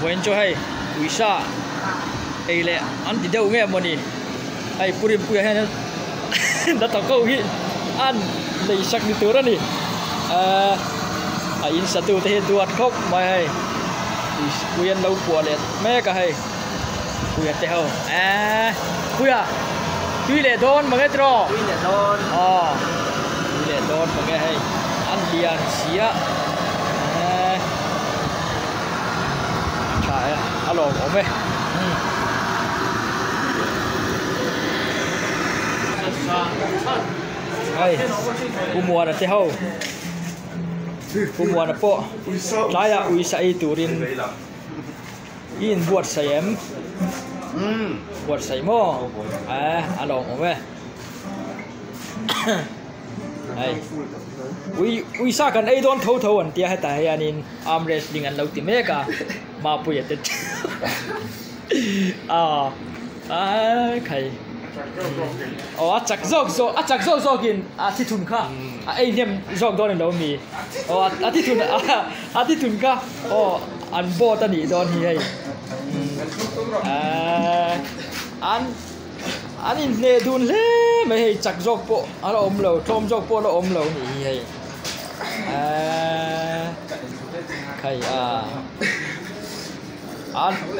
When cho hay Wisa ai lệ ăn thì đâu nghe mà nè ai purim puya hay nó tao câu gì ăn lấy sắc đi đó nè in satu teh duat khóc mai hay puyan lâu của lệ mẹ cả hay puya teh ho puya tuy lệ đón mà cái trò tuy lệ đón mà cái hay ăn liền xía trời alo ổn vậy hey umur ada tahu umur ada po saya Wisa turin in buat saya mo alo ổn vậy hey Wisa kan ai don thâu anh tia hay tại anh in arm wrestling anh lâu tìm mấy cả mà bây giờ tết khay chắc zog in thi thun kha ai nem zog don lo mi thi thun kha an bo ta ni don hi an in ne dun le mai hei chắc zog po alo om lo tom zog po lo om lo ni hei khay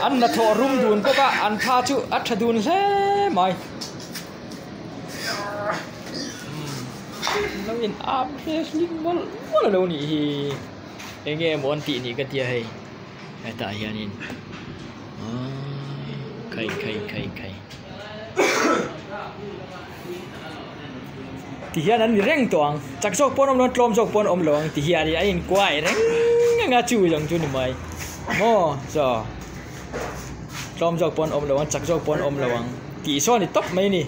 an na tho rum dun po ka an pha chu at dun le mai nó in arm wrestling mal đâu nè hi nghe một anh chị nè cái tia hay tại hiện in khay thì hiện anh reng toang chắc sok pon om non trom sok pon om long thì hiện thì anh quay reng ngã chui dòng chu ni mai giờ trom sok pon om long chắc sok pon om long thì so ni top mấy nè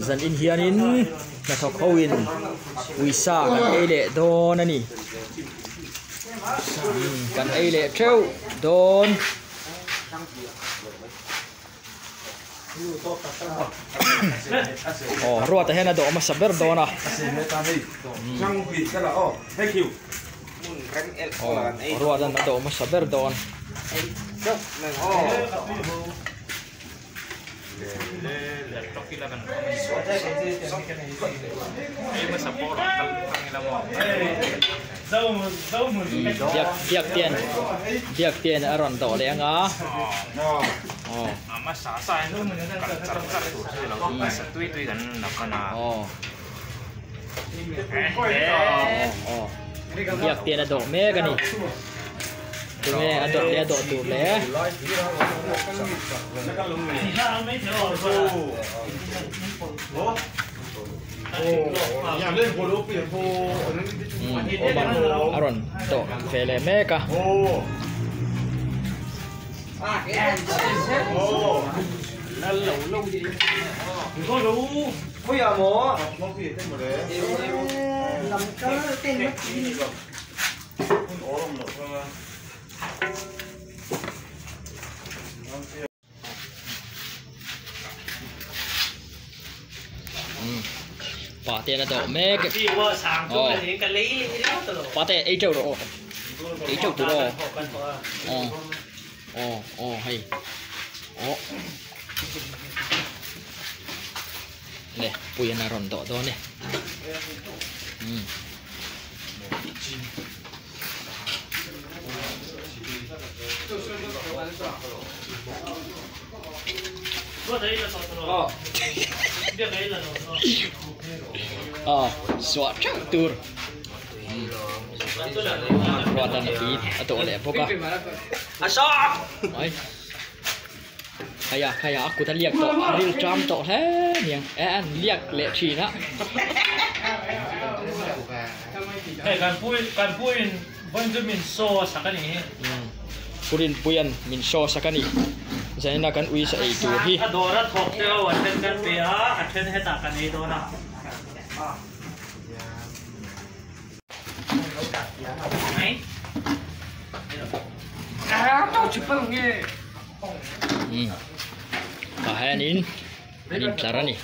dần in hiền in là thọc khâu in Wisa kan ai lệ don ani kan ai lệ treo don Oh, ruota hena do mas saber do na. Oh, ruota na do mas saber do. Biak tien aron do le nga. Oh. Mas sasa itu car tuh sih lo. Mas tui kan nakana. Oh. Oh. Biak tien do me ka ni. Tu me ado le do tu le. Aron do fele me ka. Bà tiền là độ mê cái bà tiền ấy châu độ ấy châu tụ độ hay nè bùi na ròn độ đó nè suat tur ruatan lebih atau oleh apa kah asap kayak aku tadi lihat tok real jam tok he yang lihat lek Cina kan puin Benjamin so sakani puyan min so sakani misalnya kan ui sa itu hi adora thok teo aten kan pea aten heta kan ei dona tao cepat nge kahanin ini cara nih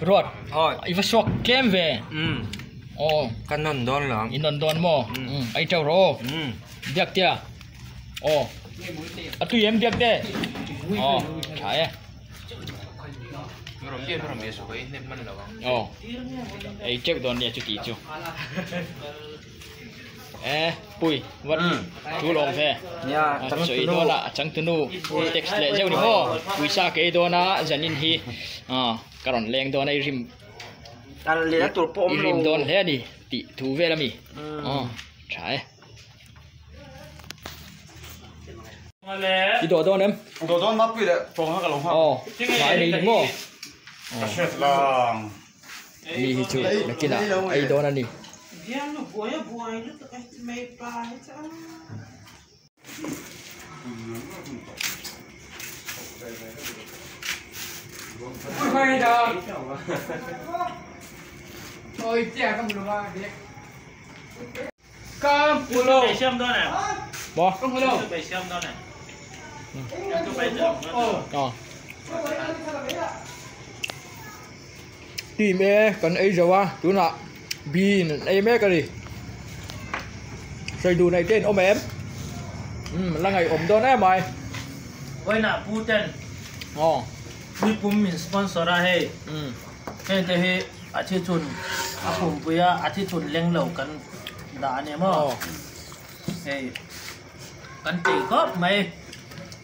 Ruột, iva sok kem về. Kan nondon lang. Inondon mo. Ay chow ro. Biak tia. Atu yem biak de. Chai. Merom dia so kai nem man lawang. Ay check don dia chuti chu. Pui, wat tu long phe. Ya, so ido la chang tunu text le jeu ni mo. Pui sa ke do na janin hi. Karon leng do na rim. Kan le tur pom lo. Rim don he ni ti thu ve la mi. Chai. Ido do nem. Đồ đó mắc bị đấy, phòng nó cả lồng hao. Phải đi mo. Chết lòng. Ni hi chu, na kina. Ai do na ni. Ôi chà không được ba điếc. Cam pulo. Phải xem đó này. Bo. Không pulo. Phải xem đó này. Tôi phải được. Tìm cần ấy rồi à, tú nọ. Bin em cái gì. Rồi đủ này tên ôm em. Là ngày ôm đó nè mày. Ôi nè Putin. Đi pum min sponsor ra he. Cái thế he athi chun. Apum puya athi chun leng lâu kan đã nè mo. Hey. Kan ti ko mai.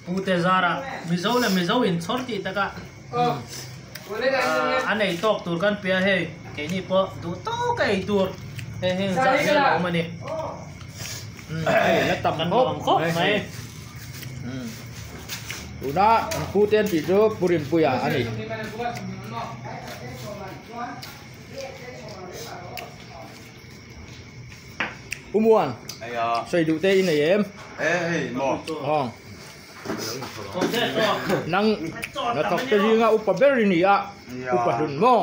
Pute zara. Mizo in sorti taka. Anh này top tur kan pia he. Cái ni po du to cái tur. He za he lo ma ni. Nó tầm Kan hốp. khop mai. Tú nọ, Putin chỉ cho Purin puya anh ấy. Umuan. Xây đủ tê in này em. Ê, mò. nang natok te ringa upaber ni a upadun mo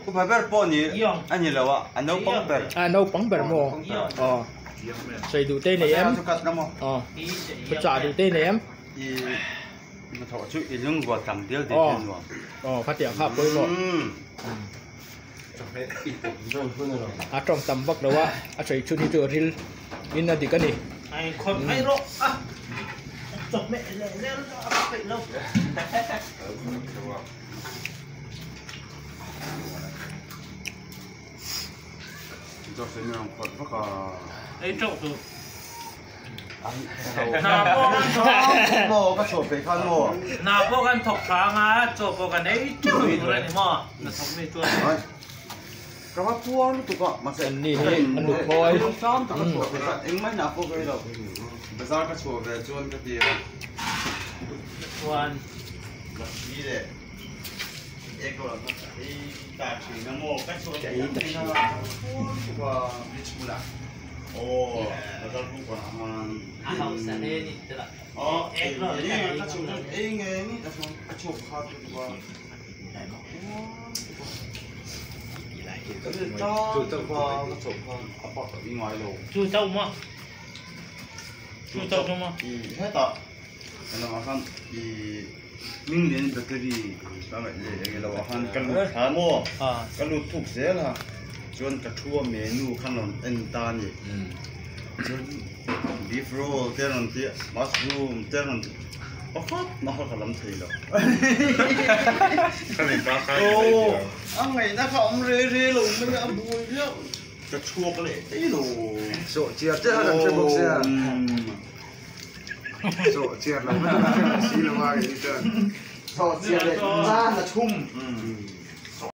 upaber po ni ani lawa ano pangber ano pangber mo sai du te ni em cha du te ni em mà thọ chú ilung qua tầm tiêu thì thiên rồi phát triển khắp với mọi trong tầm bắc đâu á chạy chun đi từ ril in là gì cái này ai còn ai rồi chọc mẹ leo phải lâu cho sinh nhật còn có cả ấy trộn từ mò cái sổ phải khăn mò nào cóกันถกทางอ่ะจบกันได้จุดอะไรนี่มั้งน่ะถกไม่จุดก็ว่าพวกตัวก็มาเสร็จ นี่มันดูพลอยซ้อมตัวก็สวยเอ็งไม่หนาพวกเลยหรอกภาษาก็สวยจวนก็ดีวันนี่แหละเอกก็ไอ้ตาชีน้ำโมก็สวยไอ้ที่น่าก็ดิฉันละโอ้แล้วก็ลูกว่ามันเราเสร็จนี่จะละอ๋อเอ็งนี่ก็สวยเอ็งนี่ก็สวยก็ชอบข้าวตัวก็คือเจ้าก็ชอบข้าวเอาปากกับวิ่งไว้ลงจูเจ้ามั้งจูเจ้ามั้งให้ต่อแล้วมาขั้นมิ่งเรียนแบตเตอรี่ตั้งแต่เด็กเราขั้นกันลุกหาโม่กันลุกทุกเสียละจนกระทั่วเมนูขนมเอ็นตานี่จนบีฟโรลเทนนที่มัสรูมเทนนที่โอ้ครับมาขลังทีแล้วขนมปลาไข่โอ้อันไหนนะครับเรื่อยๆลงไม่เอาบุยเยอะกระทั่วกันเลยไอ้หนูโซเจียเจ้าหน้าที่บอกเสียโซเจียเราไม่ต้องเชื่อสีละว่าอย่างนี้เจ้าโซเจียเลยจ้าละชุ่ม